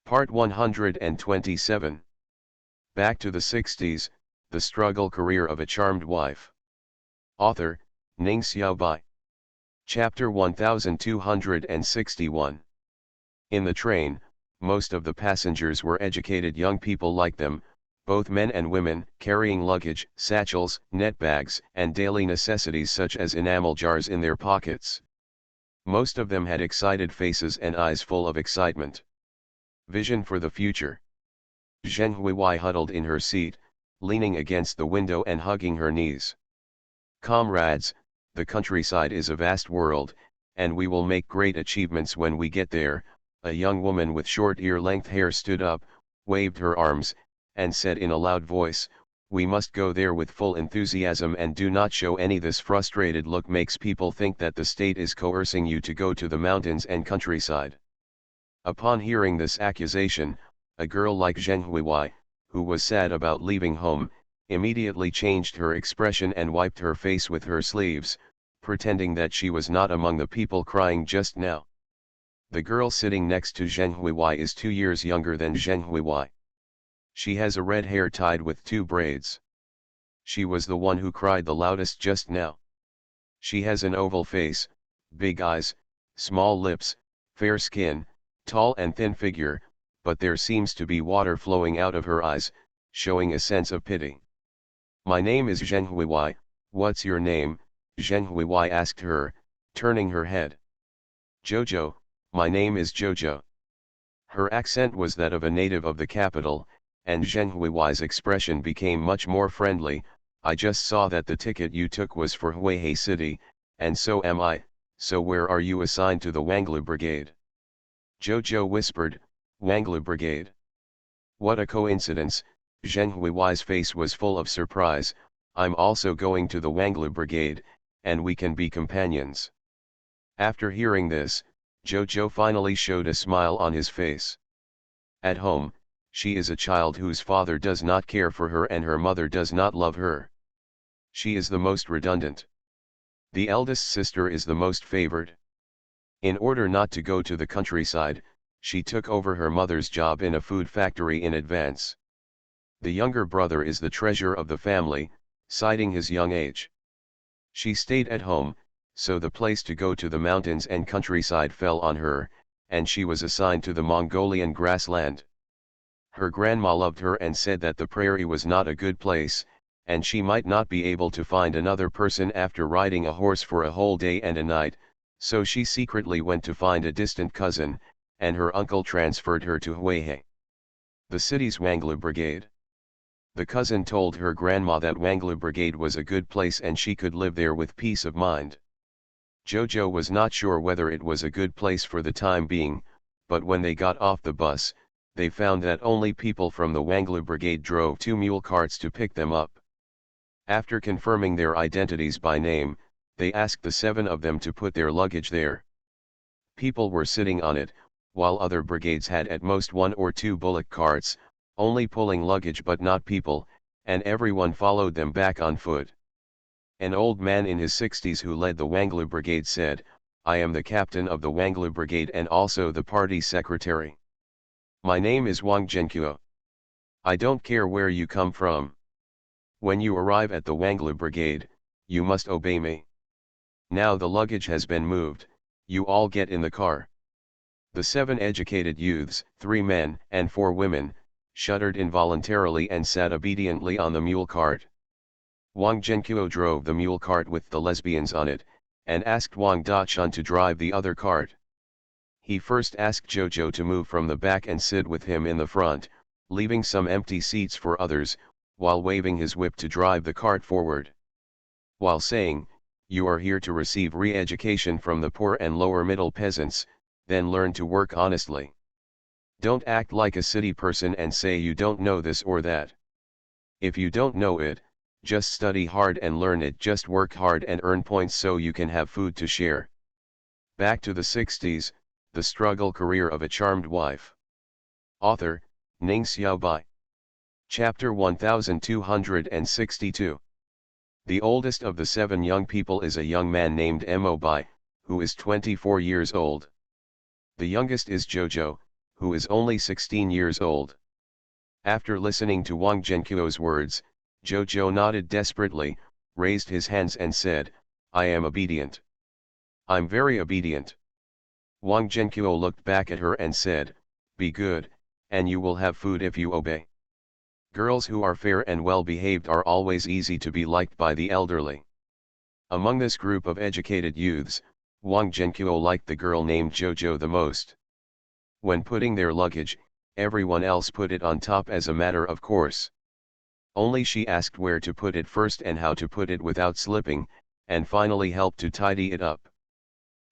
Part 127. Back to the 60s, The Struggle Career of a Charmed Wife. Author, Ning Xiaobai. Chapter 1261. In the train, most of the passengers were educated young people like them, both men and women, carrying luggage, satchels, net bags, and daily necessities such as enamel jars in their pockets. Most of them had excited faces and eyes full of excitement. Vision for the future. Zheng Huiwei huddled in her seat, leaning against the window and hugging her knees. Comrades, the countryside is a vast world, and we will make great achievements when we get there. A young woman with short ear-length hair stood up, waved her arms, and said in a loud voice, "We must go there with full enthusiasm and do not show any." This frustrated look makes people think that the state is coercing you to go to the mountains and countryside. Upon hearing this accusation, a girl like Zheng Huiwei, who was sad about leaving home, immediately changed her expression and wiped her face with her sleeves, pretending that she was not among the people crying just now. The girl sitting next to Zheng Huiwei is 2 years younger than Zheng Huiwei. She has a red hair tied with 2 braids. She was the one who cried the loudest just now. She has an oval face, big eyes, small lips, fair skin, tall and thin figure, but there seems to be water flowing out of her eyes, showing a sense of pity. "My name is Zheng Huiwei, what's your name?" Zheng Huiwei asked her, turning her head. "Jojo, my name is Jojo." Her accent was that of a native of the capital, and Zheng Huiwei's expression became much more friendly. "I just saw that the ticket you took was for Huihei City, and so am I, so where are you assigned to the Wanglu Brigade?" Jojo whispered, "Wanglu Brigade? What a coincidence." Zheng Huiwei's face was full of surprise. "I'm also going to the Wanglu Brigade, and we can be companions." After hearing this, Jojo finally showed a smile on his face. At home, she is a child whose father does not care for her and her mother does not love her. She is the most redundant. The eldest sister is the most favored. In order not to go to the countryside, she took over her mother's job in a food factory in advance. The younger brother is the treasure of the family, citing his young age. She stayed at home, so the place to go to the mountains and countryside fell on her, and she was assigned to the Mongolian grassland. Her grandma loved her and said that the prairie was not a good place, and she might not be able to find another person after riding a horse for a whole day and a night, so she secretly went to find a distant cousin, and her uncle transferred her to Huihei, the city's Wanglu Brigade. The cousin told her grandma that Wanglu Brigade was a good place and she could live there with peace of mind. Jojo was not sure whether it was a good place for the time being, but when they got off the bus, they found that only people from the Wanglu Brigade drove 2 mule carts to pick them up. After confirming their identities by name, they asked the 7 of them to put their luggage there. People were sitting on it, while other brigades had at most 1 or 2 bullock carts, only pulling luggage but not people, and everyone followed them back on foot. An old man in his 60s who led the Wanglu Brigade said, "I am the captain of the Wanglu Brigade and also the party secretary. My name is Wang Zhenkuo. I don't care where you come from. When you arrive at the Wanglu Brigade, you must obey me. Now the luggage has been moved, you all get in the car." The 7 educated youths, 3 men and 4 women, shuddered involuntarily and sat obediently on the mule cart. Wang Zhenkuo drove the mule cart with the lesbians on it, and asked Wang Dachun to drive the other cart. He first asked Jojo to move from the back and sit with him in the front, leaving some empty seats for others, while waving his whip to drive the cart forward. While saying, "You are here to receive re-education from the poor and lower middle peasants, then learn to work honestly. Don't act like a city person and say you don't know this or that. If you don't know it, just study hard and learn it. Just work hard and earn points so you can have food to share." Back to the 60s, The Struggle Career of a Charmed Wife. Author, Ning Xiaobai. Chapter 1262. The oldest of the 7 young people is a young man named Mo Bai, who is 24 years old. The youngest is Jojo, who is only 16 years old. After listening to Wang Zhenqiu's words, Jojo nodded desperately, raised his hands and said, "I am obedient. I'm very obedient." Wang Zhenqiu looked back at her and said, "Be good, and you will have food if you obey." Girls who are fair and well behaved are always easy to be liked by the elderly. Among this group of educated youths, Wang Zhenqiu liked the girl named Jojo the most. When putting their luggage, everyone else put it on top as a matter of course. Only she asked where to put it first and how to put it without slipping, and finally helped to tidy it up.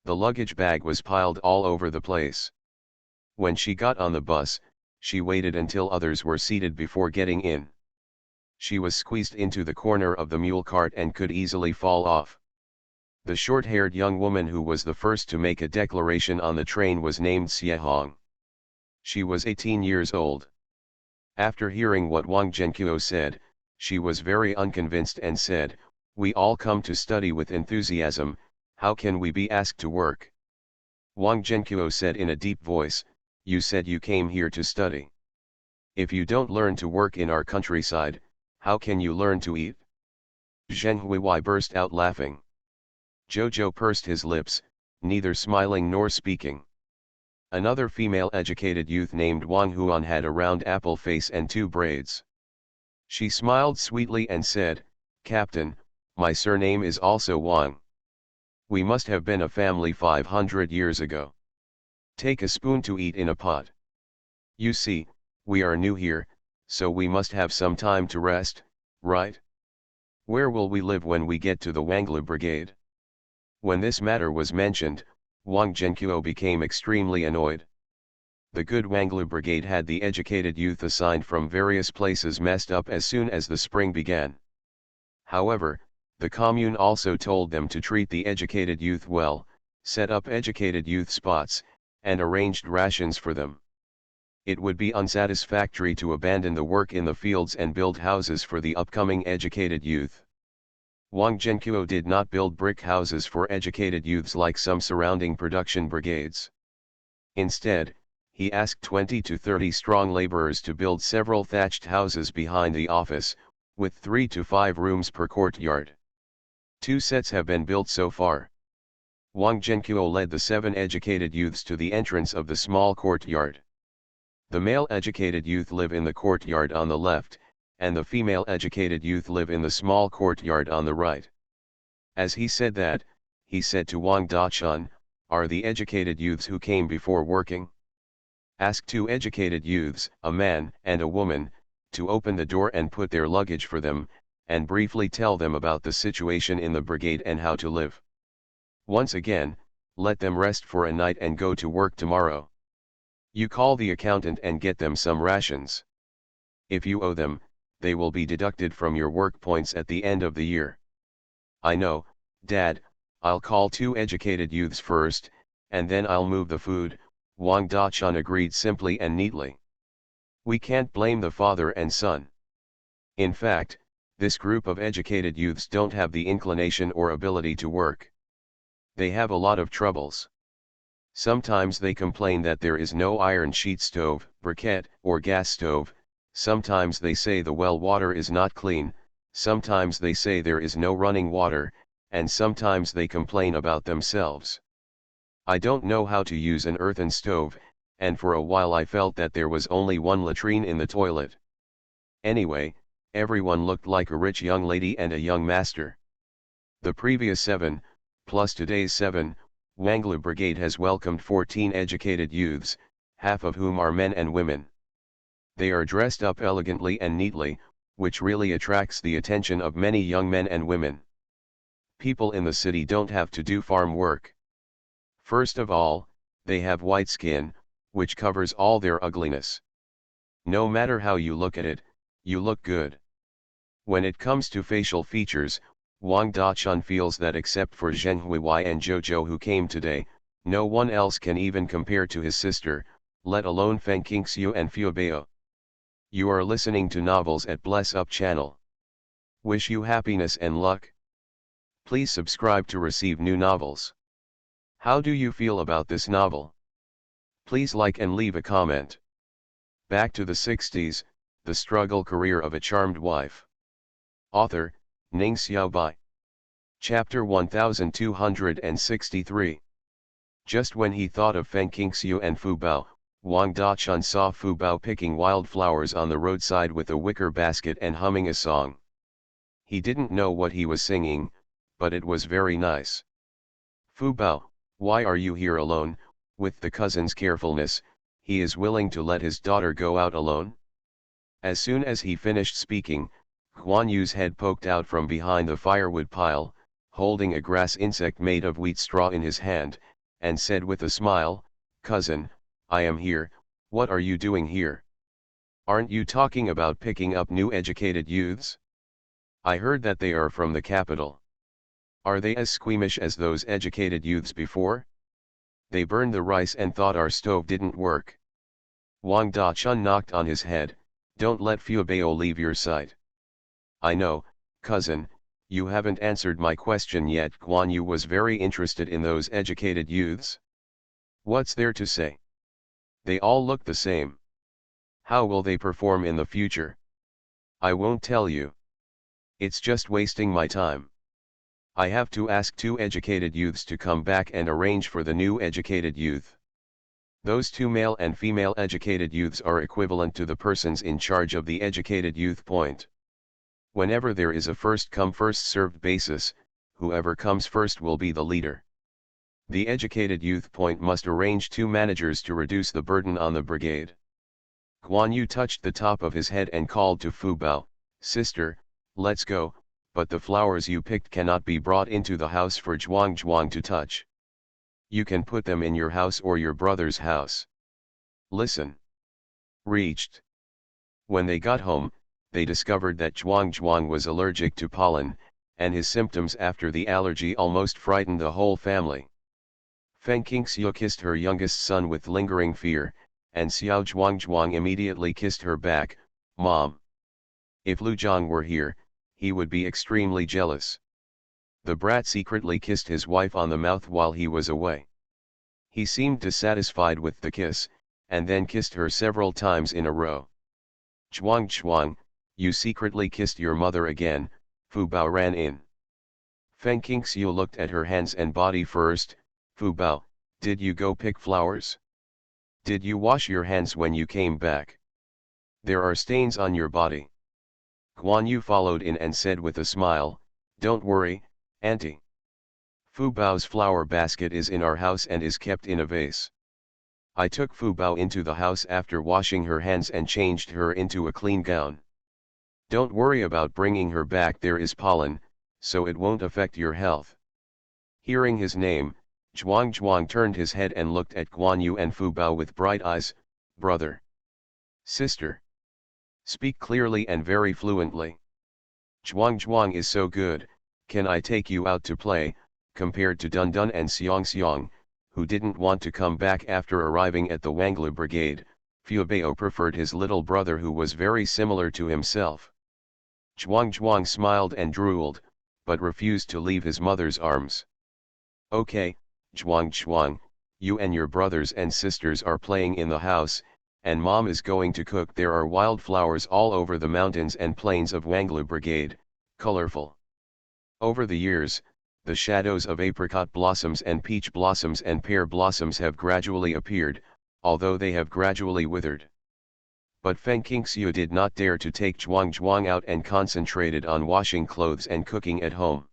The luggage bag was piled all over the place. When she got on the bus, she waited until others were seated before getting in. She was squeezed into the corner of the mule cart and could easily fall off. The short-haired young woman who was the first to make a declaration on the train was named Xie Hong. She was 18 years old. After hearing what Wang Zhenqiu said, she was very unconvinced and said, "We all come to study with enthusiasm, how can we be asked to work?" Wang Zhenqiu said in a deep voice, "You said you came here to study. If you don't learn to work in our countryside, how can you learn to eat?" Zheng Huiwei burst out laughing. Jojo pursed his lips, neither smiling nor speaking. Another female educated youth named Wang Huan had a round apple face and 2 braids. She smiled sweetly and said, "Captain, my surname is also Wang. We must have been a family 500 years ago. Take a spoon to eat in a pot. You see, we are new here, so we must have some time to rest, right? Where will we live when we get to the Wanglu Brigade?" When this matter was mentioned, Wang Zhenqiu became extremely annoyed. The good Wanglu Brigade had the educated youth assigned from various places messed up as soon as the spring began. However, the commune also told them to treat the educated youth well, set up educated youth spots, and arranged rations for them. It would be unsatisfactory to abandon the work in the fields and build houses for the upcoming educated youth. Wang Zhenqiu did not build brick houses for educated youths like some surrounding production brigades. Instead, he asked 20 to 30 strong laborers to build several thatched houses behind the office, with 3 to 5 rooms per courtyard. 2 sets have been built so far. Wang Zhenqiu led the 7 educated youths to the entrance of the small courtyard. The male educated youth live in the courtyard on the left, and the female educated youth live in the small courtyard on the right. As he said that, he said to Wang Dachun, "Are the educated youths who came before working?" Ask 2 educated youths, a man and a woman, to open the door and put their luggage for them, and briefly tell them about the situation in the brigade and how to live. Once again, let them rest for a night and go to work tomorrow. You call the accountant and get them some rations. If you owe them, they will be deducted from your work points at the end of the year. I know, Dad, I'll call 2 educated youths first, and then I'll move the food, Wang Dachun agreed simply and neatly. We can't blame the father and son. In fact, this group of educated youths don't have the inclination or ability to work. They have a lot of troubles. Sometimes they complain that there is no iron sheet stove, briquette, or gas stove. Sometimes they say the well water is not clean, sometimes they say there is no running water, and sometimes they complain about themselves. I don't know how to use an earthen stove, and for a while I felt that there was only one latrine in the toilet. Anyway, everyone looked like a rich young lady and a young master. The previous 7, plus today's 7, Wanglu Brigade has welcomed 14 educated youths, half of whom are men and women. They are dressed up elegantly and neatly, which really attracts the attention of many young men and women. People in the city don't have to do farm work. First of all, they have white skin, which covers all their ugliness. No matter how you look at it, you look good. When it comes to facial features, Wang Dachun feels that except for Zheng Huiwei and Jojo who came today, no one else can even compare to his sister, let alone Feng Qingxiu and Fuebao. You are listening to Novels at Bless Up channel. Wish you happiness and luck. Please subscribe to receive new novels. How do you feel about this novel? Please like and leave a comment. Back to the 60s, the struggle career of a charmed wife. Author, Ning Xiaobai. Chapter 1263. Just when he thought of Feng Qingxiu and Fu Bao, Wang Dachun saw Fu Bao picking wildflowers on the roadside with a wicker basket and humming a song. He didn't know what he was singing, but it was very nice. Fu Bao, why are you here alone? With the cousin's carefulness, he is willing to let his daughter go out alone? As soon as he finished speaking, Guan Yu's head poked out from behind the firewood pile, holding a grass insect made of wheat straw in his hand, and said with a smile, "Cousin, I am here, what are you doing here? Aren't you talking about picking up new educated youths? I heard that they are from the capital. Are they as squeamish as those educated youths before? They burned the rice and thought our stove didn't work." Wang Dachun knocked on his head, "Don't let Fu Bao leave your sight." "I know, cousin, you haven't answered my question yet." Guan Yu was very interested in those educated youths. "What's there to say? They all look the same. How will they perform in the future? I won't tell you. It's just wasting my time. I have to ask two educated youths to come back and arrange for the new educated youth. Those two male and female educated youths are equivalent to the persons in charge of the educated youth point. Whenever there is a first-come first-served basis, whoever comes first will be the leader. The educated youth point must arrange two managers to reduce the burden on the brigade." Guan Yu touched the top of his head and called to Fu Bao, "Sister, let's go, but the flowers you picked cannot be brought into the house for Zhuang to touch. You can put them in your house or your brother's house. Listen." Reached. When they got home, they discovered that Zhuang was allergic to pollen, and his symptoms after the allergy almost frightened the whole family. Feng Qingxiu kissed her youngest son with lingering fear, and Xiao Zhuang immediately kissed her back. "Mom. If Lu Zhang were here, he would be extremely jealous." The brat secretly kissed his wife on the mouth while he was away. He seemed dissatisfied with the kiss, and then kissed her several times in a row. "Zhuang, you secretly kissed your mother again." Fu Bao ran in. Feng Qingxiu looked at her hands and body first. "Fu Bao, did you go pick flowers? Did you wash your hands when you came back? There are stains on your body." Guan Yu followed in and said with a smile, "Don't worry, auntie. Fu Bao's flower basket is in our house and is kept in a vase. I took Fu Bao into the house after washing her hands and changed her into a clean gown. Don't worry about bringing her back, there is pollen, so it won't affect your health." Hearing his name, Zhuang turned his head and looked at Guan Yu and Fu Bao with bright eyes. "Brother. Sister. Speak clearly and very fluently. Zhuang is so good, can I take you out to play?" Compared to Dun Dun and Xiong, who didn't want to come back after arriving at the Wanglu Brigade, Fu Bao preferred his little brother who was very similar to himself. Zhuang smiled and drooled, but refused to leave his mother's arms. "Okay, Zhuang, you and your brothers and sisters are playing in the house, and mom is going to cook." There are wildflowers all over the mountains and plains of Wanglu Brigade, colorful. Over the years, the shadows of apricot blossoms and peach blossoms and pear blossoms have gradually appeared, although they have gradually withered. But Feng Qingxiu did not dare to take Zhuang out and concentrated on washing clothes and cooking at home.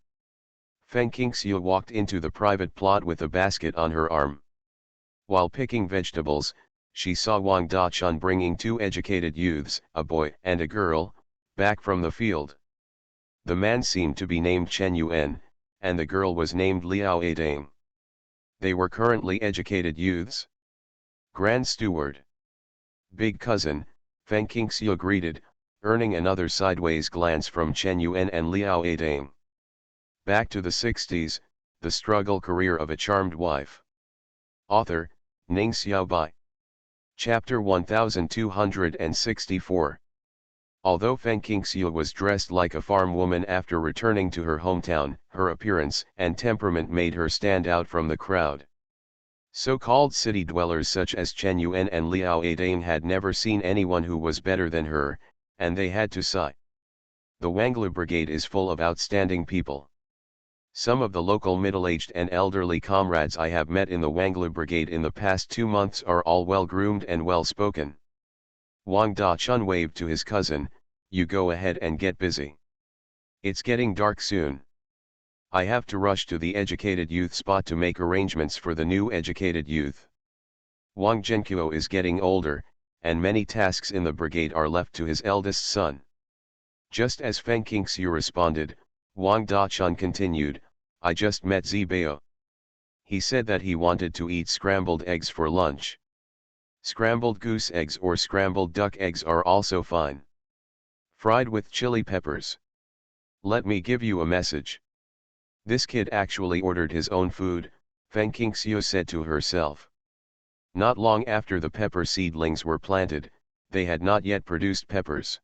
Feng Qingxiu walked into the private plot with a basket on her arm. While picking vegetables, she saw Wang Dachun bringing two educated youths, a boy and a girl, back from the field. The man seemed to be named Chen Yuan, and the girl was named Liao Adang. They were currently educated youths. "Grand Steward." "Big cousin," Feng Qingxiu greeted, earning another sideways glance from Chen Yuan and Liao Adang. Back to the 60s, the struggle career of a charmed wife. Author, Ning Xiaobai. Chapter 1264. Although Feng Qingxiu was dressed like a farm woman after returning to her hometown, her appearance and temperament made her stand out from the crowd. So-called city dwellers such as Chen Yuan and Liao Adang had never seen anyone who was better than her, and they had to sigh. The Wangla Brigade is full of outstanding people. Some of the local middle-aged and elderly comrades I have met in the Wangla Brigade in the past 2 months are all well-groomed and well-spoken. Wang Da-chun waved to his cousin, "You go ahead and get busy. It's getting dark soon. I have to rush to the educated youth spot to make arrangements for the new educated youth." Wang Zhenkuo is getting older, and many tasks in the brigade are left to his eldest son. Just as Feng Qingxiu responded, Wang Da-chun continued, "I just met Zibao. He said that he wanted to eat scrambled eggs for lunch. Scrambled goose eggs or scrambled duck eggs are also fine. Fried with chili peppers. Let me give you a message." This kid actually ordered his own food, Feng Qingxiu said to herself. Not long after the pepper seedlings were planted, they had not yet produced peppers.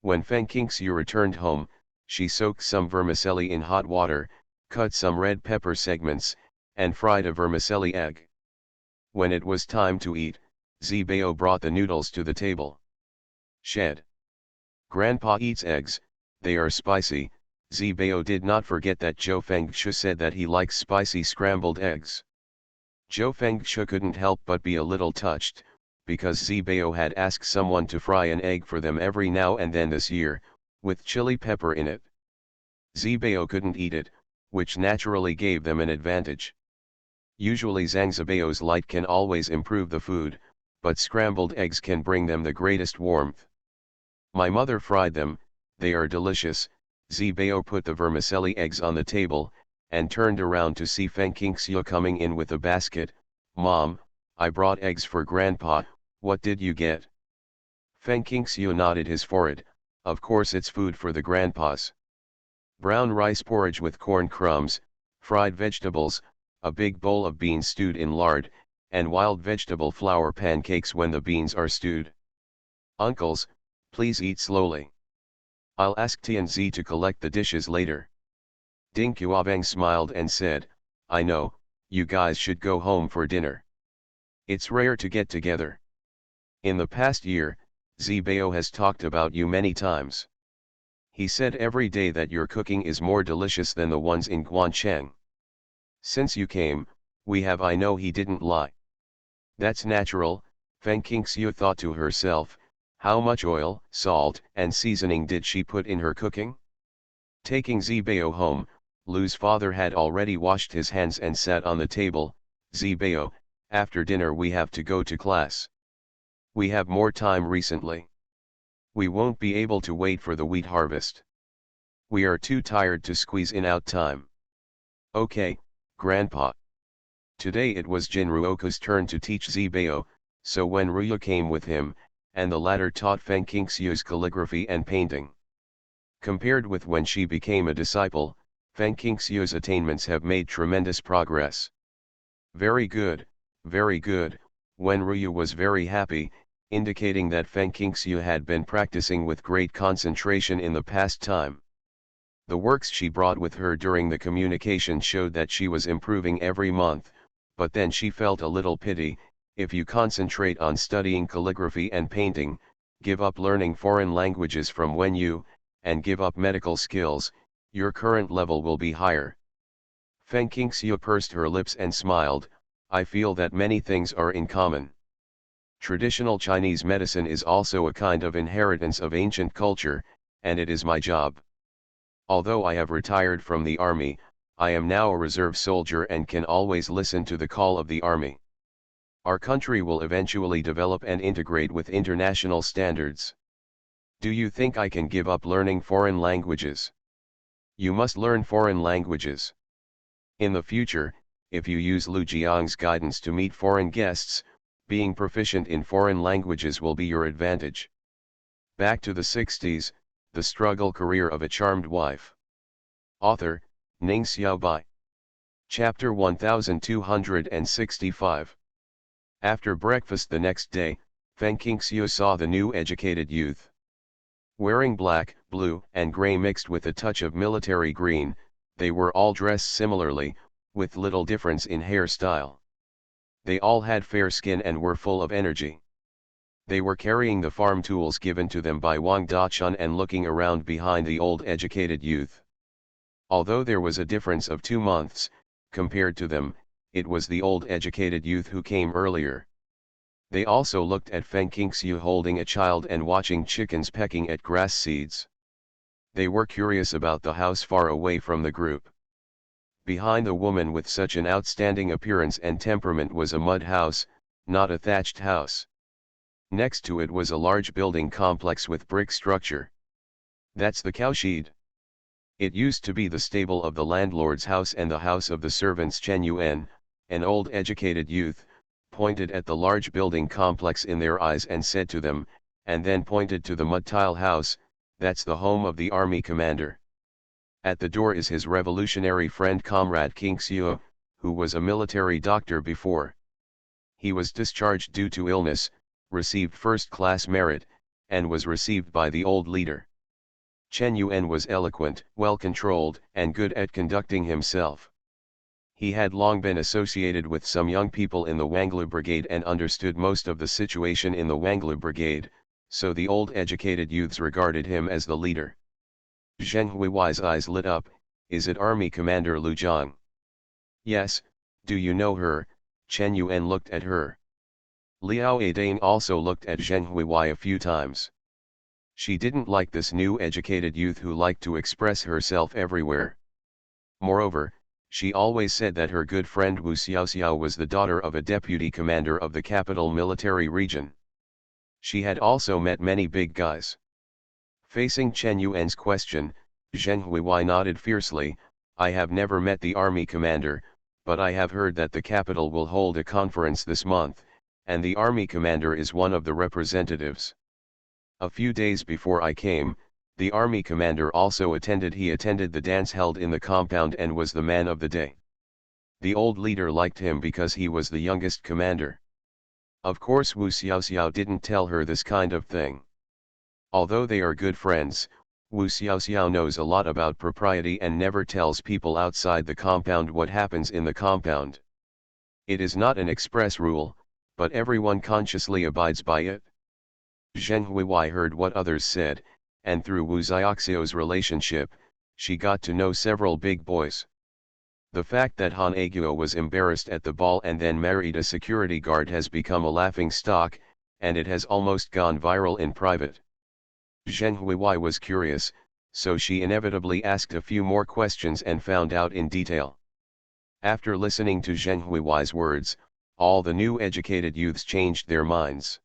When Feng Qingxiu returned home, she soaked some vermicelli in hot water, cut some red pepper segments, and fried a vermicelli egg. When it was time to eat, Zibao brought the noodles to the table. Shed. "Grandpa eats eggs, they are spicy." Zibao did not forget that Zhou Fengshu said that he likes spicy scrambled eggs. Zhou Fengshu couldn't help but be a little touched, because Zibao had asked someone to fry an egg for them every now and then this year, with chili pepper in it. Zibao couldn't eat it, which naturally gave them an advantage. Usually Zhang Zibao's light can always improve the food, but scrambled eggs can bring them the greatest warmth. "My mother fried them, they are delicious." Zibao put the vermicelli eggs on the table, and turned around to see Feng Qingxiu coming in with a basket. "Mom, I brought eggs for Grandpa, what did you get?" Feng Qingxiu nodded his forehead, "Of course it's food for the grandpas. Brown rice porridge with corn crumbs, fried vegetables, a big bowl of beans stewed in lard, and wild vegetable flour pancakes when the beans are stewed. Uncles, please eat slowly. I'll ask Tianzi to collect the dishes later." Ding Qiuabang smiled and said, "I know, you guys should go home for dinner. It's rare to get together. In the past year, Zibao has talked about you many times. He said every day that your cooking is more delicious than the ones in Guancheng. Since you came, I know he didn't lie." "That's natural," Feng Qingxiu thought to herself. How much oil, salt, and seasoning did she put in her cooking? Taking Zibao home, Lu's father had already washed his hands and sat on the table. "Zibao, after dinner we have to go to class. We have more time recently. We won't be able to wait for the wheat harvest. We are too tired to squeeze in out time." "Okay, Grandpa." Today it was Jin Ruoku's turn to teach Zibao, so when Ruya came with him, and the latter taught Feng Qingxiu's calligraphy and painting. Compared with when she became a disciple, Feng Qingxiu's attainments have made tremendous progress. Very good, Wen Ruyu was very happy, indicating that Feng Qingxiu had been practicing with great concentration in the past time. The works she brought with her during the communication showed that she was improving every month, but then she felt a little pity. If you concentrate on studying calligraphy and painting, give up learning foreign languages from when you, and give up medical skills, your current level will be higher. Feng Qingxiu pursed her lips and smiled. "I feel that many things are in common. Traditional Chinese medicine is also a kind of inheritance of ancient culture, and it is my job. Although I have retired from the army, I am now a reserve soldier and can always listen to the call of the army. Our country will eventually develop and integrate with international standards. Do you think I can give up learning foreign languages? You must learn foreign languages. In the future, if you use Lu Jiang's guidance to meet foreign guests, being proficient in foreign languages will be your advantage." Back to the 60s, the struggle career of a charmed wife. Author, Ning Xiaobai. Chapter 1265. After breakfast the next day, Feng Qingxiu saw the new educated youth. Wearing black, blue, and gray mixed with a touch of military green, they were all dressed similarly, with little difference in hairstyle. They all had fair skin and were full of energy. They were carrying the farm tools given to them by Wang Dachun and looking around behind the old educated youth. Although there was a difference of 2 months, compared to them, it was the old educated youth who came earlier. They also looked at Feng Qingxiu holding a child and watching chickens pecking at grass seeds. They were curious about the house far away from the group. Behind the woman with such an outstanding appearance and temperament was a mud house, not a thatched house. Next to it was a large building complex with brick structure. That's the cowshed. It used to be the stable of the landlord's house and the house of the servants. Chen Yuan, an old educated youth, pointed at the large building complex in their eyes and said to them, and then pointed to the mud tile house, that's the home of the army commander. At the door is his revolutionary friend Comrade Qingxiu, who was a military doctor before. He was discharged due to illness, received first-class merit, and was received by the old leader. Chen Yuan was eloquent, well-controlled, and good at conducting himself. He had long been associated with some young people in the Wanglu Brigade and understood most of the situation in the Wanglu Brigade, so the old educated youths regarded him as the leader. Zheng Hui's eyes lit up. Is it Army Commander Lu Zhang? Yes, do you know her? Chen Yuan looked at her. Liao Adane also looked at Zheng Hui a few times. She didn't like this new educated youth who liked to express herself everywhere. Moreover, she always said that her good friend Wu Xiaoxiao was the daughter of a deputy commander of the capital military region. She had also met many big guys. Facing Chen Yuan's question, Zheng Hui nodded fiercely. I have never met the army commander, but I have heard that the capital will hold a conference this month, and the army commander is one of the representatives. A few days before I came, the army commander also attended. He attended the dance held in the compound and was the man of the day. The old leader liked him because he was the youngest commander. Of course Wu Xiaoxiao didn't tell her this kind of thing. Although they are good friends, Wu Xiaoxiao knows a lot about propriety and never tells people outside the compound what happens in the compound. It is not an express rule, but everyone consciously abides by it. Zheng Hui heard what others said, and through Wu Xiaoxiao's relationship, she got to know several big boys. The fact that Han Aguo was embarrassed at the ball and then married a security guard has become a laughing stock, and it has almost gone viral in private. Zheng Hui was curious, so she inevitably asked a few more questions and found out in detail. After listening to Zheng Hui's words, all the new educated youths changed their minds.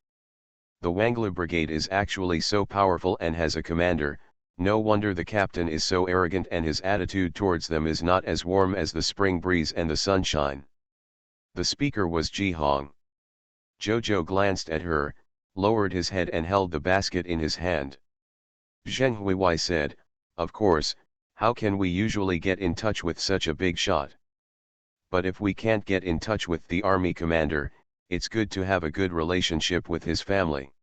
The Wanglu Brigade is actually so powerful and has a commander, no wonder the captain is so arrogant and his attitude towards them is not as warm as the spring breeze and the sunshine. The speaker was Ji Hong. Jojo glanced at her, lowered his head and held the basket in his hand. Zheng Hui said, of course, how can we usually get in touch with such a big shot? But if we can't get in touch with the army commander, it's good to have a good relationship with his family.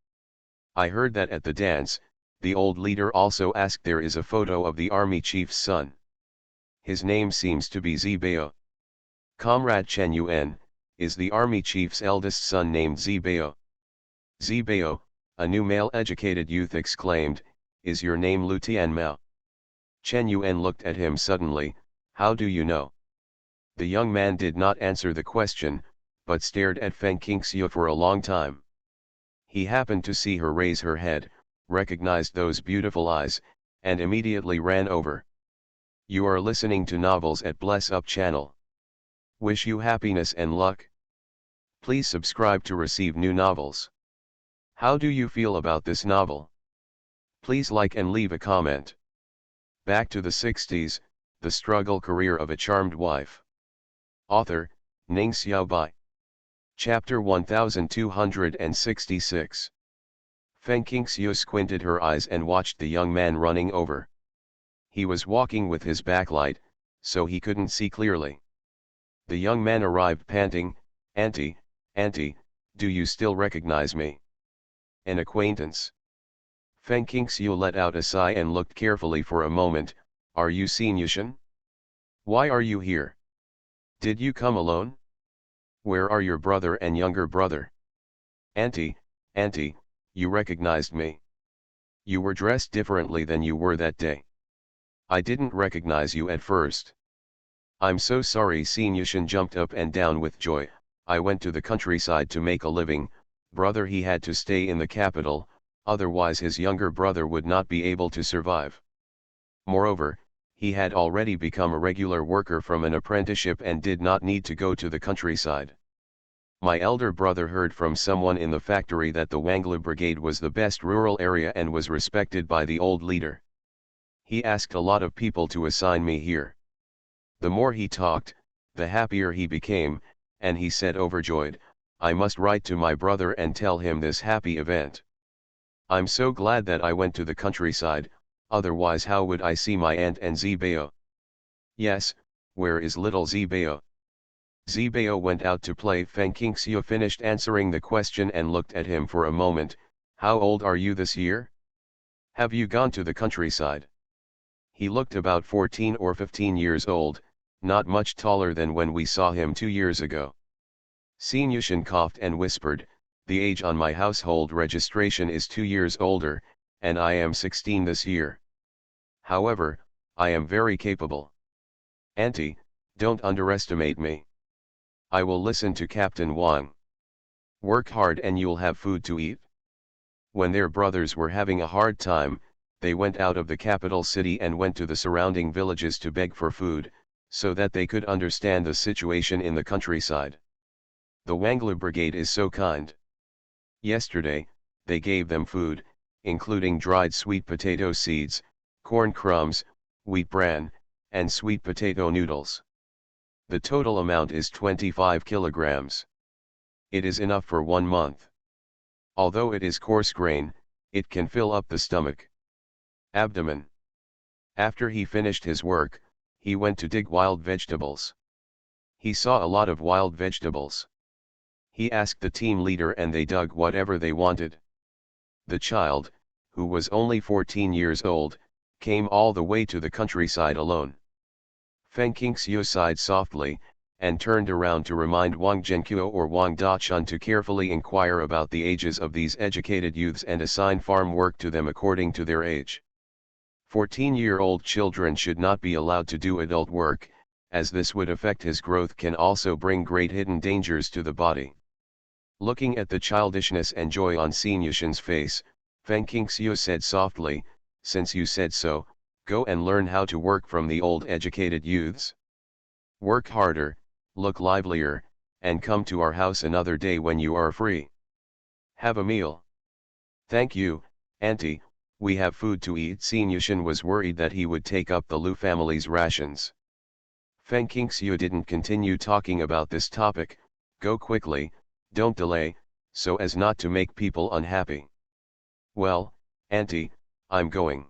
I heard that at the dance, the old leader also asked there is a photo of the army chief's son. His name seems to be Zibao. Comrade Chen Yuan, is the army chief's eldest son named Zibao? Zibao, a new male educated youth exclaimed, is your name Lu Tianmao? Chen Yuan looked at him suddenly. How do you know? The young man did not answer the question, but stared at Feng Qingxiu for a long time. He happened to see her raise her head, recognized those beautiful eyes, and immediately ran over. You are listening to novels at Bless Up channel. Wish you happiness and luck. Please subscribe to receive new novels. How do you feel about this novel? Please like and leave a comment. Back to the 60s, the struggle career of a charmed wife. Author, Ning Xiaobai. Chapter 1266. Feng Qingxiu squinted her eyes and watched the young man running over. He was walking with his backlight, so he couldn't see clearly. The young man arrived panting, Auntie, do you still recognize me? An acquaintance. Feng Qingxiu let out a sigh and looked carefully for a moment. Are you Xin Yushan? Why are you here? Did you come alone? Where are your brother and younger brother? Auntie, auntie, you recognized me. You were dressed differently than you were that day. I didn't recognize you at first. I'm so sorry. Sinyushin jumped up and down with joy. I went to the countryside to make a living, brother. He had to stay in the capital, otherwise his younger brother would not be able to survive. Moreover, he had already become a regular worker from an apprenticeship and did not need to go to the countryside. My elder brother heard from someone in the factory that the Wangla Brigade was the best rural area and was respected by the old leader. He asked a lot of people to assign me here. The more he talked, the happier he became, and he said overjoyed, I must write to my brother and tell him this happy event. I'm so glad that I went to the countryside, otherwise how would I see my aunt and Zibeo? Yes, where is little Zibeo? Zibeo went out to play. Feng Qingxiu finished answering the question and looked at him for a moment. How old are you this year? Have you gone to the countryside? He looked about 14 or 15 years old, not much taller than when we saw him 2 years ago. Sinyushin coughed and whispered, the age on my household registration is 2 years older, and I am 16 this year. However, I am very capable. Auntie, don't underestimate me. I will listen to Captain Wang. Work hard and you'll have food to eat. When their brothers were having a hard time, they went out of the capital city and went to the surrounding villages to beg for food, so that they could understand the situation in the countryside. The Wangla Brigade is so kind. Yesterday, they gave them food, including dried sweet potato seeds, corn crumbs, wheat bran, and sweet potato noodles. The total amount is 25 kilograms. It is enough for 1 month. Although it is coarse grain, it can fill up the stomach. Abdomen. After he finished his work, he went to dig wild vegetables. He saw a lot of wild vegetables. He asked the team leader and they dug whatever they wanted. The child, who was only 14 years old, came all the way to the countryside alone. Feng Qingxiu sighed softly, and turned around to remind Wang Zhenqiu or Wang Dachun to carefully inquire about the ages of these educated youths and assign farm work to them according to their age. 14-year-old children should not be allowed to do adult work, as this would affect his growth can also bring great hidden dangers to the body. Looking at the childishness and joy on Sinyushin's face, Feng Qingxiu said softly, since you said so, go and learn how to work from the old educated youths. Work harder, look livelier, and come to our house another day when you are free. Have a meal. Thank you, Auntie, we have food to eat. Sinyushin was worried that he would take up the Lu family's rations. Feng Qingxiu didn't continue talking about this topic. Go quickly, don't delay, so as not to make people unhappy. Well, Auntie, I'm going.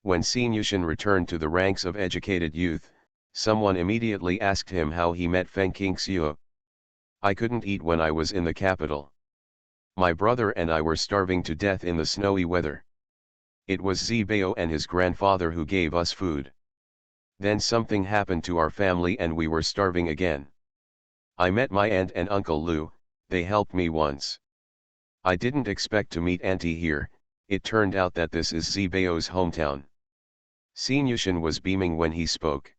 When Sinyushin returned to the ranks of educated youth, someone immediately asked him how he met Feng Qingxiu. I couldn't eat when I was in the capital. My brother and I were starving to death in the snowy weather. It was Zibeo and his grandfather who gave us food. Then something happened to our family and we were starving again. I met my aunt and Uncle Lu, they helped me once. I didn't expect to meet Auntie here, it turned out that this is Zibeo's hometown. Sinyushin was beaming when he spoke.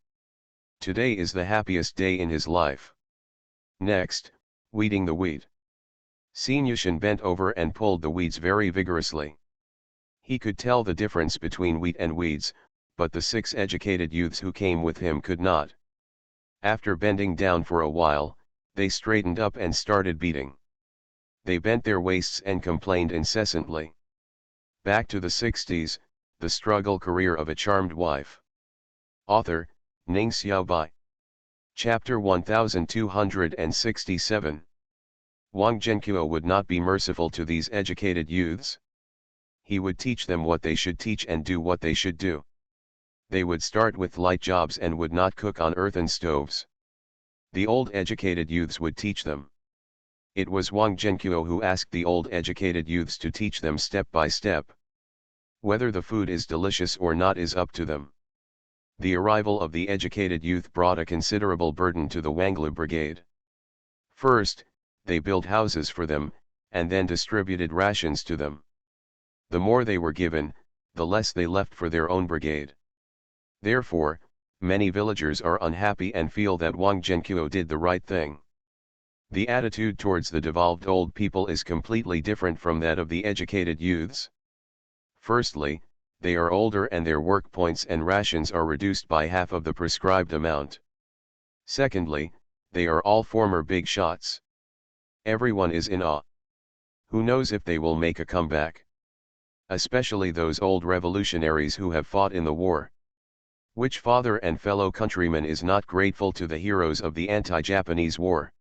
Today is the happiest day in his life. Next, weeding the wheat. Sinyushin bent over and pulled the weeds very vigorously. He could tell the difference between wheat and weeds, but the 6 educated youths who came with him could not. After bending down for a while, they straightened up and started beating. They bent their waists and complained incessantly. Back to the 60s, the struggle career of a charmed wife. Author, Ning Xiaobai. Chapter 1267. Wang Zhenqiu would not be merciful to these educated youths. He would teach them what they should teach and do what they should do. They would start with light jobs and would not cook on earthen stoves. The old educated youths would teach them. It was Wang Zhenqiu who asked the old educated youths to teach them step by step. Whether the food is delicious or not is up to them. The arrival of the educated youth brought a considerable burden to the Wangla Brigade. First, they built houses for them, and then distributed rations to them. The more they were given, the less they left for their own brigade. Therefore, many villagers are unhappy and feel that Wang Zhenqiu did the right thing. The attitude towards the devolved old people is completely different from that of the educated youths. Firstly, they are older and their work points and rations are reduced by half of the prescribed amount. Secondly, they are all former big shots. Everyone is in awe. Who knows if they will make a comeback? Especially those old revolutionaries who have fought in the war. Which father and fellow countryman is not grateful to the heroes of the anti-Japanese war?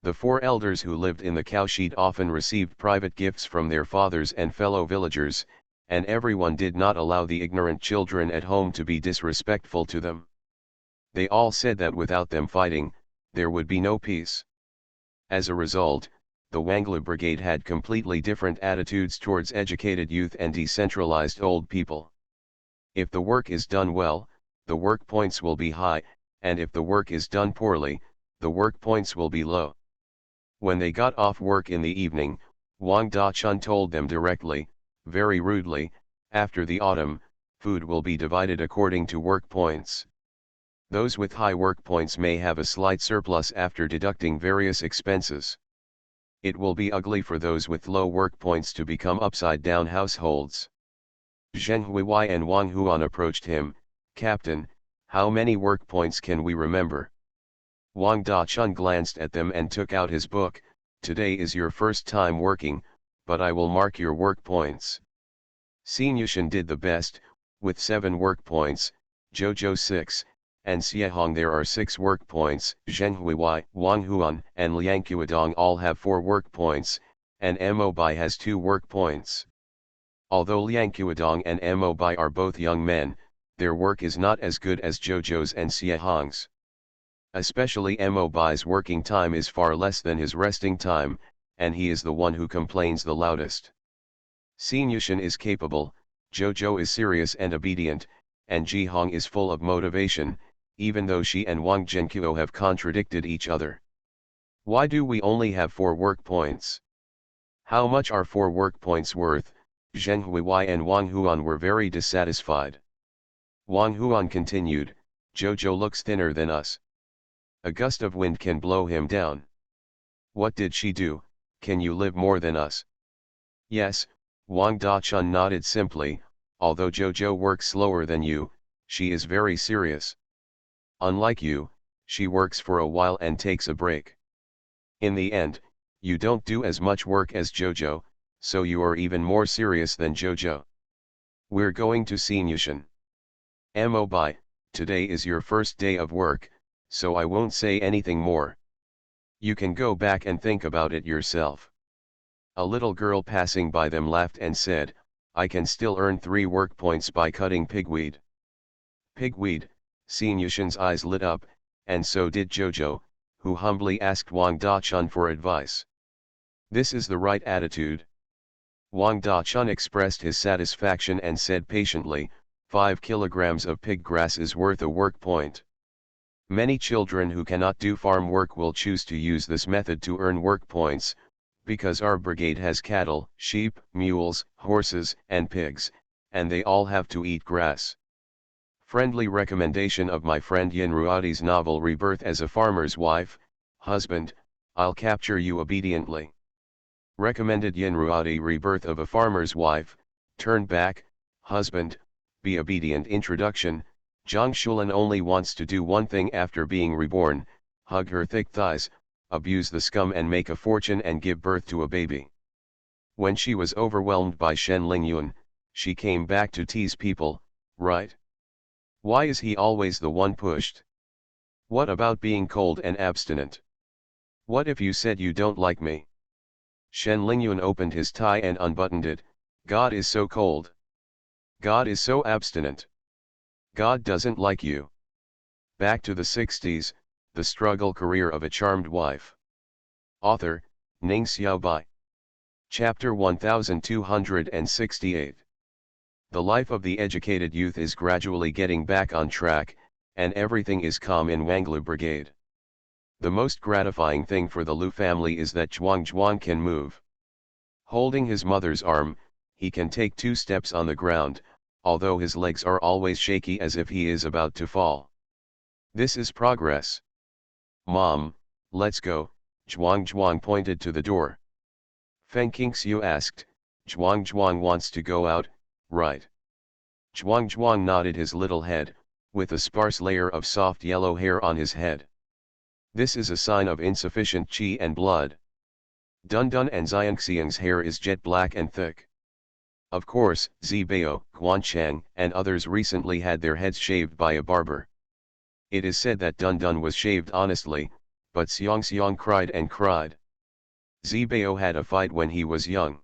The 4 elders who lived in the cowshed often received private gifts from their fathers and fellow villagers, and everyone did not allow the ignorant children at home to be disrespectful to them. They all said that without them fighting, there would be no peace. As a result, the Wangla Brigade had completely different attitudes towards educated youth and decentralized old people. If the work is done well, the work points will be high, and if the work is done poorly, the work points will be low. When they got off work in the evening, Wang Dachun told them directly, very rudely, after the autumn, food will be divided according to work points. Those with high work points may have a slight surplus after deducting various expenses. It will be ugly for those with low work points to become upside-down households. Zheng Huiwei and Wang Huan approached him. "Captain, how many work points can we remember?" Wang Dachun glanced at them and took out his book. "Today is your first time working, but I will mark your work points." Xinyushan did the best, with 7 work points, Zhou 6, and Xiehong there are 6 work points. Zheng Huiwei, Wang Huan, and Liang Qiudong all have 4 work points, and Mo Bai has 2 work points. Although Liang Qiudong and Mo Bai are both young men, their work is not as good as Zhou's and Xiehong's. Especially Mo Bai's working time is far less than his resting time, and he is the one who complains the loudest. Xinyushan is capable, Zhou is serious and obedient, and Jihong is full of motivation, even though she and Wang Zhenqiu have contradicted each other. Why do we only have 4 work points? How much are 4 work points worth? Zheng Huiwei and Wang Huan were very dissatisfied. Wang Huan continued, "Zhou looks thinner than us. A gust of wind can blow him down. What did she do? Can you live more than us?" "Yes," Wang Dachun nodded simply, "although Zhou works slower than you, she is very serious. Unlike you, she works for a while and takes a break. In the end, you don't do as much work as Zhou, so you are even more serious than Zhou. We're going to Xinyushan. Mo Bai, today is your first day of work, so I won't say anything more. You can go back and think about it yourself." A little girl passing by them laughed and said, "I can still earn 3 work points by cutting pigweed." Pigweed, Xinyushan's eyes lit up, and so did Zhou, who humbly asked Wang Dachun for advice. This is the right attitude. Wang Dachun expressed his satisfaction and said patiently, 5 kilograms of pig grass is worth a work point. Many children who cannot do farm work will choose to use this method to earn work points, because our brigade has cattle, sheep, mules, horses, and pigs, and they all have to eat grass. Friendly recommendation of my friend Yin Ruodi's novel Rebirth as a Farmer's Wife. Husband, I'll capture you obediently. Recommended Yin Ruodi Rebirth of a Farmer's Wife. Turn back, husband, be obedient. Introduction. Zhang Shulan only wants to do one thing after being reborn, hug her thick thighs, abuse the scum and make a fortune and give birth to a baby. When she was overwhelmed by Shen Lingyun, she came back to tease people, right? Why is he always the one pushed? What about being cold and abstinent? What if you said you don't like me? Shen Lingyun opened his tie and unbuttoned it. God is so cold. God is so abstinent. God doesn't like you. Back to the 60s, the struggle career of a charmed wife. Author, Ning Xiaobai. Chapter 1268. The life of the educated youth is gradually getting back on track, and everything is calm in Wangla Brigade. The most gratifying thing for the Lu family is that Zhuang can move. Holding his mother's arm, he can take 2 steps on the ground, although his legs are always shaky as if he is about to fall. This is progress. Mom, let's go, Zhuang pointed to the door. Feng Qingxiu asked, Zhuang wants to go out, right? Zhuang nodded his little head, with a sparse layer of soft yellow hair on his head. This is a sign of insufficient qi and blood. Dundun and Xiangxiang's hair is jet black and thick. Of course, Zibao, Guanchang, and others recently had their heads shaved by a barber. It is said that Dundun was shaved honestly, but Xiangxiang cried and cried. Zibao had a fight when he was young.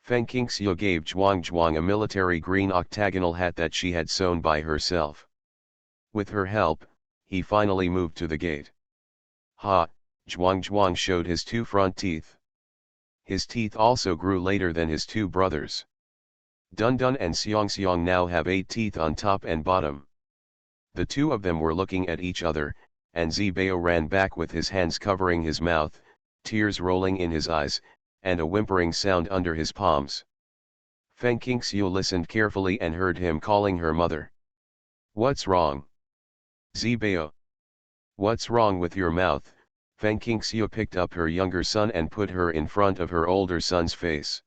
Feng Qingxiu gave Zhuang a military green octagonal hat that she had sewn by herself. With her help, he finally moved to the gate. Ha! Zhuang showed his 2 front teeth. His teeth also grew later than his 2 brothers. Dundun and Xiangxiang now have 8 teeth on top and bottom. The 2 of them were looking at each other, and Zibao ran back with his hands covering his mouth, tears rolling in his eyes, and a whimpering sound under his palms. Feng Qingxiu listened carefully and heard him calling her mother. What's wrong? Zibao. What's wrong with your mouth? Feng Qingxiu picked up her younger son and put her in front of her older son's face.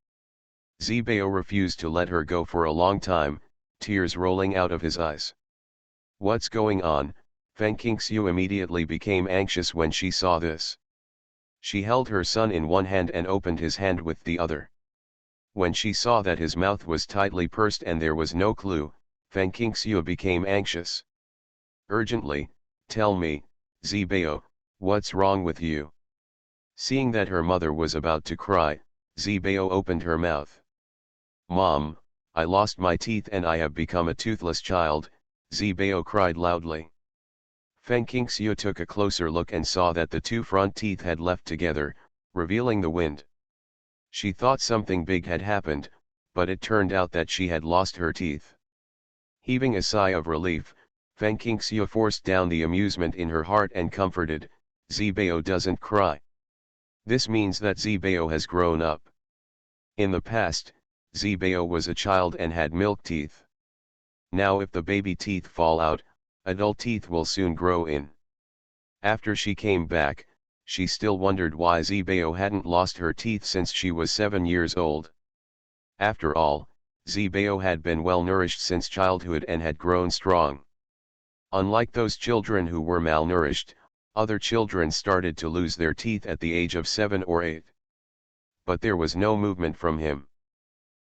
Zibao refused to let her go for a long time, tears rolling out of his eyes. What's going on? Feng Qingxiu immediately became anxious when she saw this. She held her son in one hand and opened his hand with the other. When she saw that his mouth was tightly pursed and there was no clue, Feng Qingxiu became anxious. Urgently, tell me, Zibao, what's wrong with you? Seeing that her mother was about to cry, Zibao opened her mouth. Mom, I lost my teeth and I have become a toothless child, Zibao cried loudly. Feng Qingxiu took a closer look and saw that the 2 front teeth had left together, revealing the wind. She thought something big had happened, but it turned out that she had lost her teeth. Heaving a sigh of relief, Feng Qingxiu forced down the amusement in her heart and comforted, Zibao doesn't cry. This means that Zibao has grown up. In the past, Zibao was a child and had milk teeth. Now if the baby teeth fall out, adult teeth will soon grow in. After she came back, she still wondered why Zibao hadn't lost her teeth since she was 7 years old. After all, Zibao had been well nourished since childhood and had grown strong. Unlike those children who were malnourished, other children started to lose their teeth at the age of 7 or 8. But there was no movement from him.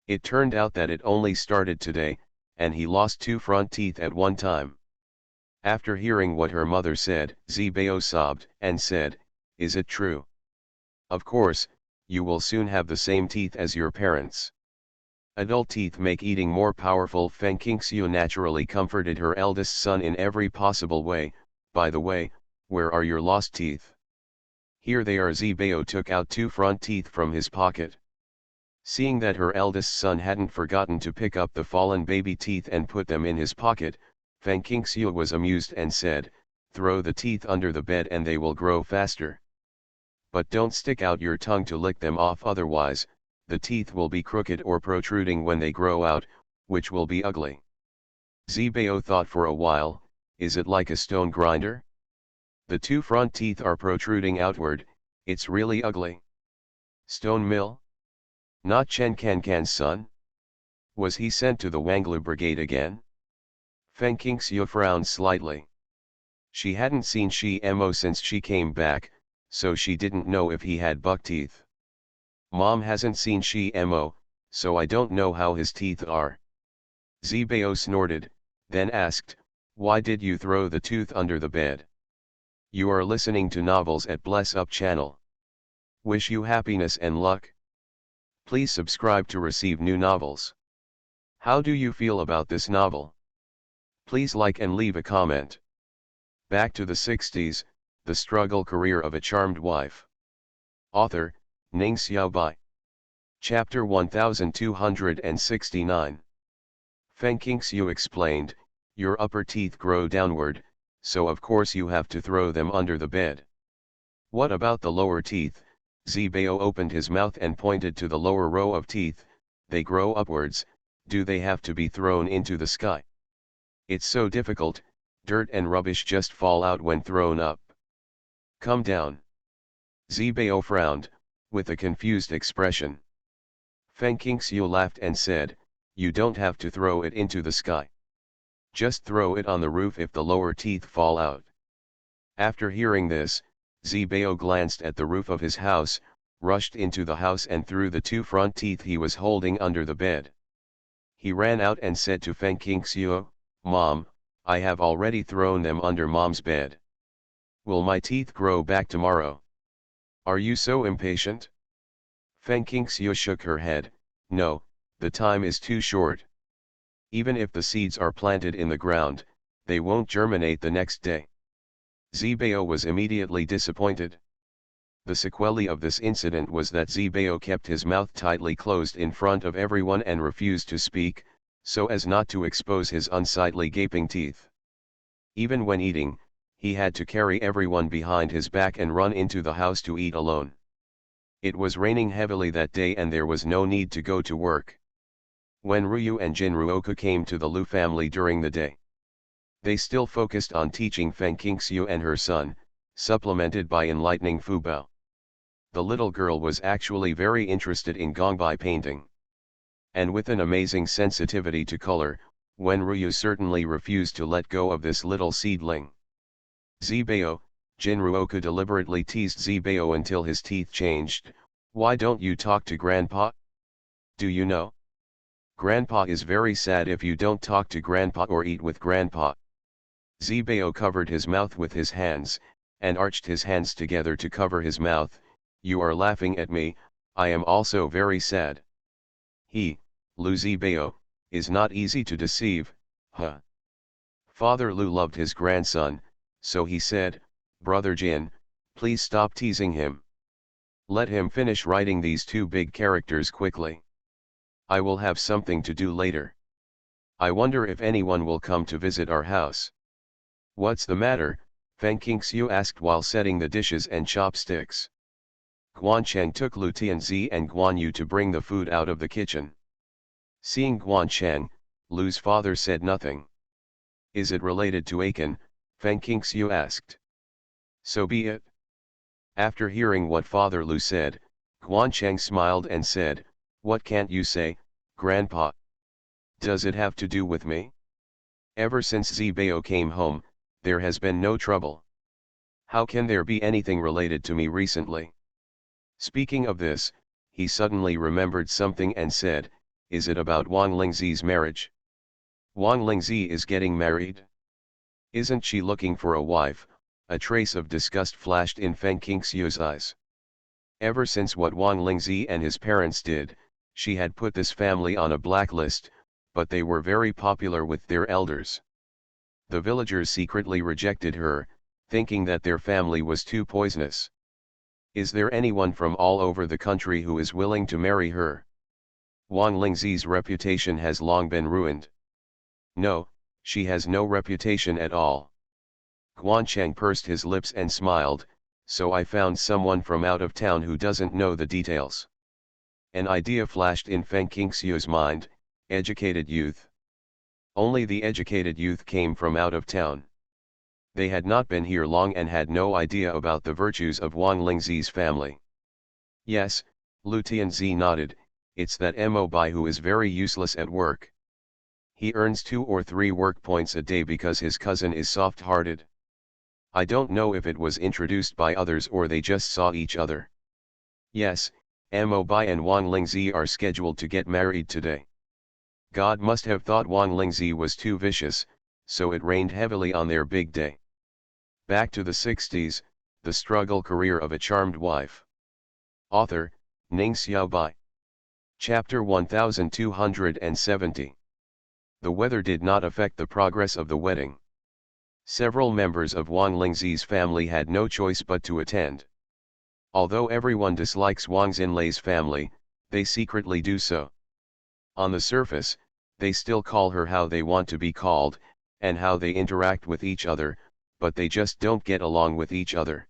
It turned out that it only started today, and he lost 2 front teeth at one time. After hearing what her mother said, Zibao sobbed and said, Is it true? Of course, you will soon have the same teeth as your parents. Adult teeth make eating more powerful. Feng Qingxiu naturally comforted her eldest son in every possible way. By the way, where are your lost teeth? Here they are. Zibao took out 2 front teeth from his pocket. Seeing that her eldest son hadn't forgotten to pick up the fallen baby teeth and put them in his pocket, Feng Qingxiu was amused and said, Throw the teeth under the bed and they will grow faster. But don't stick out your tongue to lick them off, otherwise, the teeth will be crooked or protruding when they grow out, which will be ugly. Zibao thought for a while, is it like a stone grinder? The 2 front teeth are protruding outward, it's really ugly. Stone mill? Not Chen Cancan's son? Was he sent to the Wanglu brigade again? Feng Qingxiu frowned slightly. She hadn't seen Shi Mo since she came back, so she didn't know if he had buck teeth. Mom hasn't seen Shi Mo, so I don't know how his teeth are. Zibao snorted, then asked, Why did you throw the tooth under the bed? You are listening to novels at Bless Up channel. Wish you happiness and luck. Please subscribe to receive new novels. How do you feel about this novel? Please like and leave a comment. Back to the 60s, the struggle career of a charmed wife. Author, Ning Xiaobai. Chapter 1269. Feng Qingxiu explained, Your upper teeth grow downward, so of course you have to throw them under the bed. What about the lower teeth? Zibao opened his mouth and pointed to the lower row of teeth. They grow upwards. Do they have to be thrown into the sky? It's so difficult, dirt and rubbish just fall out when thrown up. Come down. Zibao frowned, with a confused expression. Feng Qingxiu laughed and said, "You don't have to throw it into the sky. Just throw it on the roof if the lower teeth fall out." After hearing this, Zibao glanced at the roof of his house, rushed into the house and threw the 2 front teeth he was holding under the bed. He ran out and said to Feng Qingxiu, "Mom, I have already thrown them under Mom's bed. Will my teeth grow back tomorrow? Are you so impatient?" Feng Qingxiu shook her head. "No, the time is too short. Even if the seeds are planted in the ground, they won't germinate the next day." Zibao was immediately disappointed. The sequelae of this incident was that Zibao kept his mouth tightly closed in front of everyone and refused to speak, so as not to expose his unsightly gaping teeth. Even when eating, he had to carry everyone behind his back and run into the house to eat alone. It was raining heavily that day and there was no need to go to work. When Ryu and Jinruoka came to the Lu family during the day, they still focused on teaching Feng Qingxiu and her son, supplemented by enlightening Fu Bao. The little girl was actually very interested in gongbai painting. And with an amazing sensitivity to color, when Ryu certainly refused to let go of this little seedling. "Zibao," Jinruoka deliberately teased Zibao until his teeth changed, "why don't you talk to Grandpa? Do you know? Grandpa is very sad if you don't talk to Grandpa or eat with Grandpa." Zibao covered his mouth with his hands, and arched his hands together to cover his mouth. "You are laughing at me, I am also very sad." He, Lu Zibao, is not easy to deceive, huh? Father Lu loved his grandson, so he said, "Brother Jin, please stop teasing him. Let him finish writing these 2 big characters quickly. I will have something to do later. I wonder if anyone will come to visit our house." "What's the matter?" Feng Qingxiu asked while setting the dishes and chopsticks. Guancheng took Lu Tianzi and Guan Yu to bring the food out of the kitchen. Seeing Guancheng, Lu's father said nothing. "Is it related to Aiken?" Feng Qingxiu asked. "So be it." After hearing what Father Lu said, Guancheng smiled and said, "What can't you say, Grandpa? Does it have to do with me? Ever since Zibao came home, there has been no trouble. How can there be anything related to me recently?" Speaking of this, he suddenly remembered something and said, "Is it about Wang Lingzi's marriage? Wang Lingzi is getting married? Isn't she looking for a wife?" A trace of disgust flashed in Feng Qingxiu's eyes. Ever since what Wang Lingzi and his parents did, she had put this family on a blacklist, but they were very popular with their elders. The villagers secretly rejected her, thinking that their family was too poisonous. Is there anyone from all over the country who is willing to marry her? Wang Lingzi's reputation has long been ruined. No, she has no reputation at all. Guancheng pursed his lips and smiled, "So I found someone from out of town who doesn't know the details." An idea flashed in Feng Qingxiu's mind, educated youth. Only the educated youth came from out of town. They had not been here long and had no idea about the virtues of Wang Lingzi's family. "Yes," Lu Tianzi nodded, "it's that Mo Bai who is very useless at work. He earns 2 or 3 work points a day because his cousin is soft-hearted. I don't know if it was introduced by others or they just saw each other. Yes, Mo Bai and Wang Lingzi are scheduled to get married today. God must have thought Wang Lingzi was too vicious, so it rained heavily on their big day." Back to the 60s, the struggle career of a charmed wife. Author, Ning Xiaobai. Chapter 1270. The weather did not affect the progress of the wedding. Several members of Wang Lingzi's family had no choice but to attend. Although everyone dislikes Wang Xinlei's family, they secretly do so. On the surface, they still call her how they want to be called, and how they interact with each other, but they just don't get along with each other.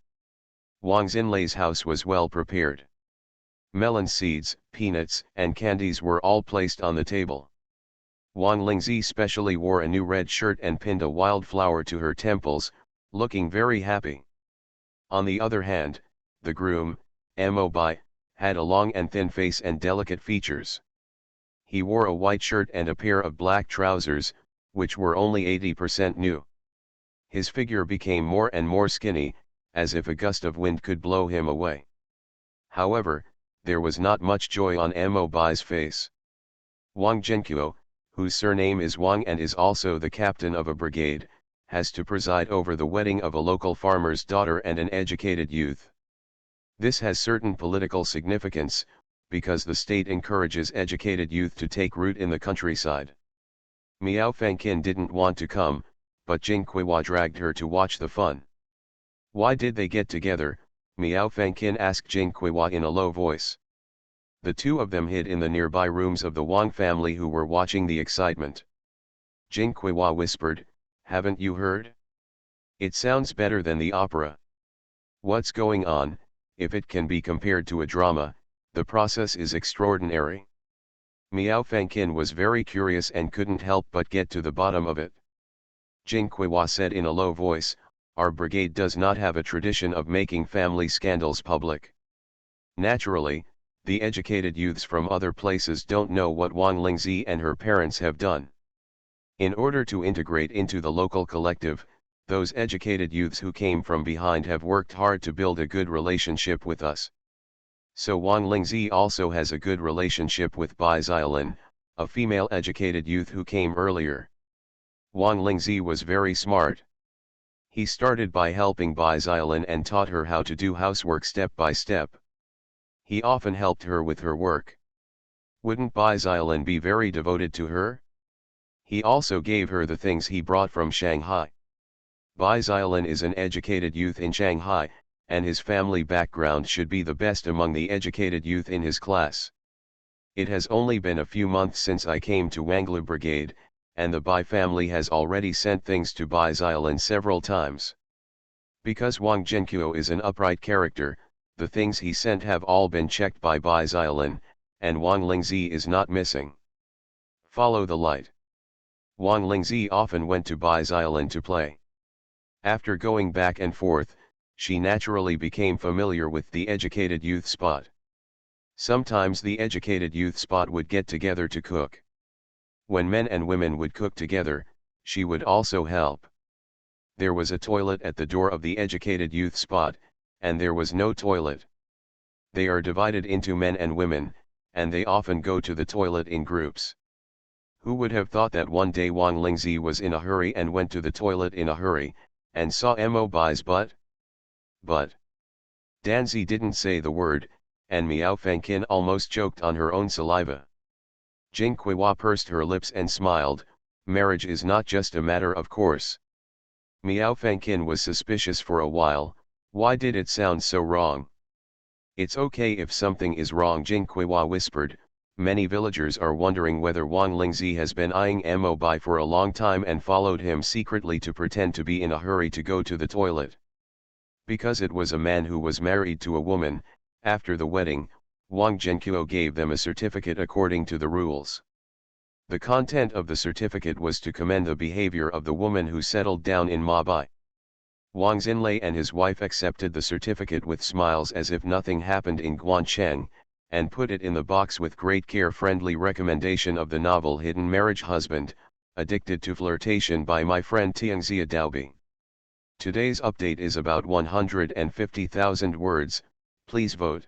Wang Xinlei's house was well prepared. Melon seeds, peanuts, and candies were all placed on the table. Wang Lingzi specially wore a new red shirt and pinned a wildflower to her temples, looking very happy. On the other hand, the groom, Mo Bai, had a long and thin face and delicate features. He wore a white shirt and a pair of black trousers, which were only 80% new. His figure became more and more skinny, as if a gust of wind could blow him away. However, there was not much joy on Mo Bai's face. Wang Zhenqiu, whose surname is Wang and is also the captain of a brigade, has to preside over the wedding of a local farmer's daughter and an educated youth. This has certain political significance, because the state encourages educated youth to take root in the countryside. Miao Fangqin didn't want to come, but Jing Kuihua dragged her to watch the fun. Why did they get together? Miao Fangqin asked Jing Kuihua in a low voice. The two of them hid in the nearby rooms of the Wang family who were watching the excitement. Jing Kuihua whispered, "Haven't you heard? It sounds better than the opera. What's going on? If it can be compared to a drama, the process is extraordinary." Miao Fangqin was very curious and couldn't help but get to the bottom of it. Jing Kuihua said in a low voice, "Our brigade does not have a tradition of making family scandals public. Naturally, the educated youths from other places don't know what Wang Lingzi and her parents have done. In order to integrate into the local collective, those educated youths who came from behind have worked hard to build a good relationship with us. So Wang Lingzi also has a good relationship with Bai Xiaolin, a female educated youth who came earlier. Wang Lingzi was very smart. He started by helping Bai Xiaolin and taught her how to do housework step by step. He often helped her with her work. Wouldn't Bai Xiaolin be very devoted to her? He also gave her the things he brought from Shanghai. Bai Xiaolin is an educated youth in Shanghai, and his family background should be the best among the educated youth in his class. It has only been a few months since I came to Wanglu Brigade, and the Bai family has already sent things to Bai Xiaolin several times. Because Wang Zhenqiu is an upright character, the things he sent have all been checked by Bai Xiaolin, and Wang Lingzi is not missing. Follow the light. Wang Lingzi often went to Bai Xiaolin to play. After going back and forth, she naturally became familiar with the educated youth spot. Sometimes the educated youth spot would get together to cook. When men and women would cook together, she would also help. There was a toilet at the door of the educated youth spot, and there was no toilet. They are divided into men and women, and they often go to the toilet in groups. Who would have thought that one day Wang Lingzi was in a hurry and went to the toilet in a hurry, and saw Mo Bai's butt? But Danzi didn't say the word, and Miao Fangqin almost choked on her own saliva. Jing Kuihua pursed her lips and smiled. Marriage is not just a matter of course. Miao Fangqin was suspicious for a while. Why did it sound so wrong? It's okay if something is wrong, Jing Kuihua whispered. Many villagers are wondering whether Wang Lingzi has been eyeing Mo Bai for a long time and followed him secretly to pretend to be in a hurry to go to the toilet. Because it was a man who was married to a woman, after the wedding, Wang Zhenqiu gave them a certificate according to the rules. The content of the certificate was to commend the behavior of the woman who settled down in Ma Bai. Wang Xinlei and his wife accepted the certificate with smiles as if nothing happened in Guancheng, and put it in the box with great care. Friendly recommendation of the novel Hidden Marriage Husband, Addicted to Flirtation by my friend Tianxia Daobi. Today's update is about 150,000 words. Please vote.